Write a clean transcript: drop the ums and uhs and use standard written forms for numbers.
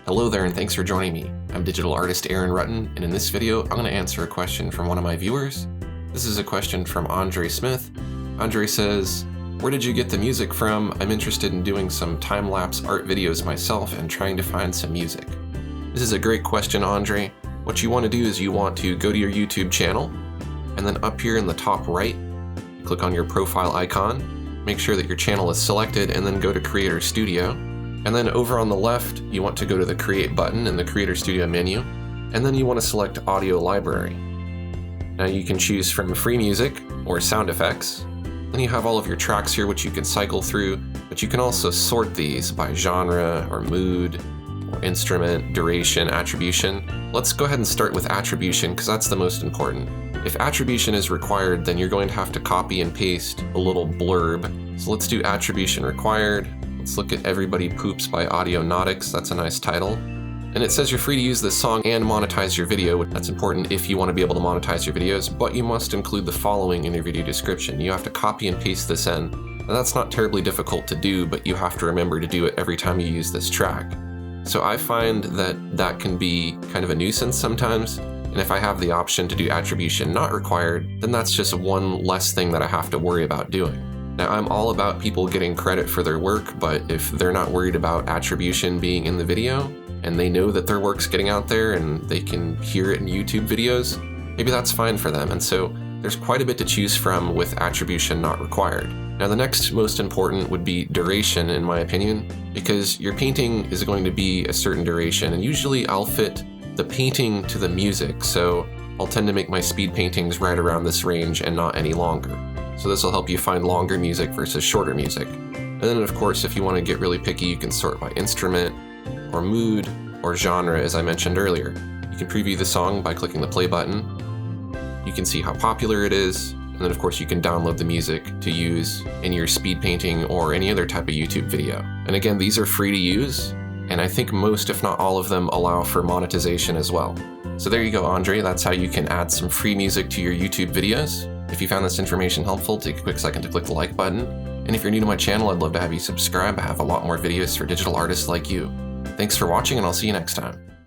Hello there and thanks for joining me. I'm digital artist Aaron Rutten, and in this video I'm going to answer a question from one of my viewers. This is a question from Andre Smith. Andre says, "Where did you get the music from? I'm interested in doing some time-lapse art videos myself and trying to find some music." This is a great question, Andre. What you want to do is you want to go to your YouTube channel, and then up here in the top right, click on your profile icon, make sure that your channel is selected, and then go to Creator Studio. And then over on the left, you want to go to the Create button in the Creator Studio menu, and then you want to select Audio Library. Now you can choose from free music or sound effects. Then you have all of your tracks here which you can cycle through, but you can also sort these by genre or mood or instrument, duration, attribution. Let's go ahead and start with attribution because that's the most important. If attribution is required, then you're going to have to copy and paste a little blurb. So let's do attribution required. Let's look at Everybody Poops by Audionautics. That's a nice title. And it says you're free to use this song and monetize your video. That's important if you want to be able to monetize your videos, but you must include the following in your video description. You have to copy and paste this in. Now that's not terribly difficult to do, but you have to remember to do it every time you use this track. So I find that can be kind of a nuisance sometimes, and if I have the option to do attribution not required, then that's just one less thing that I have to worry about doing. Now, I'm all about people getting credit for their work, but if they're not worried about attribution being in the video, and they know that their work's getting out there and they can hear it in YouTube videos, maybe that's fine for them. And so there's quite a bit to choose from with attribution not required. Now, the next most important would be duration, in my opinion, because your painting is going to be a certain duration, and usually I'll fit the painting to the music, so I'll tend to make my speed paintings right around this range and not any longer. So this will help you find longer music versus shorter music. And then of course, if you want to get really picky, you can sort by instrument or mood or genre, as I mentioned earlier. You can preview the song by clicking the play button. You can see how popular it is. And then of course you can download the music to use in your speed painting or any other type of YouTube video. And again, these are free to use. And I think most, if not all of them, allow for monetization as well. So there you go, Andre. That's how you can add some free music to your YouTube videos. If you found this information helpful, take a quick second to click the like button. And if you're new to my channel, I'd love to have you subscribe. I have a lot more videos for digital artists like you. Thanks for watching, and I'll see you next time.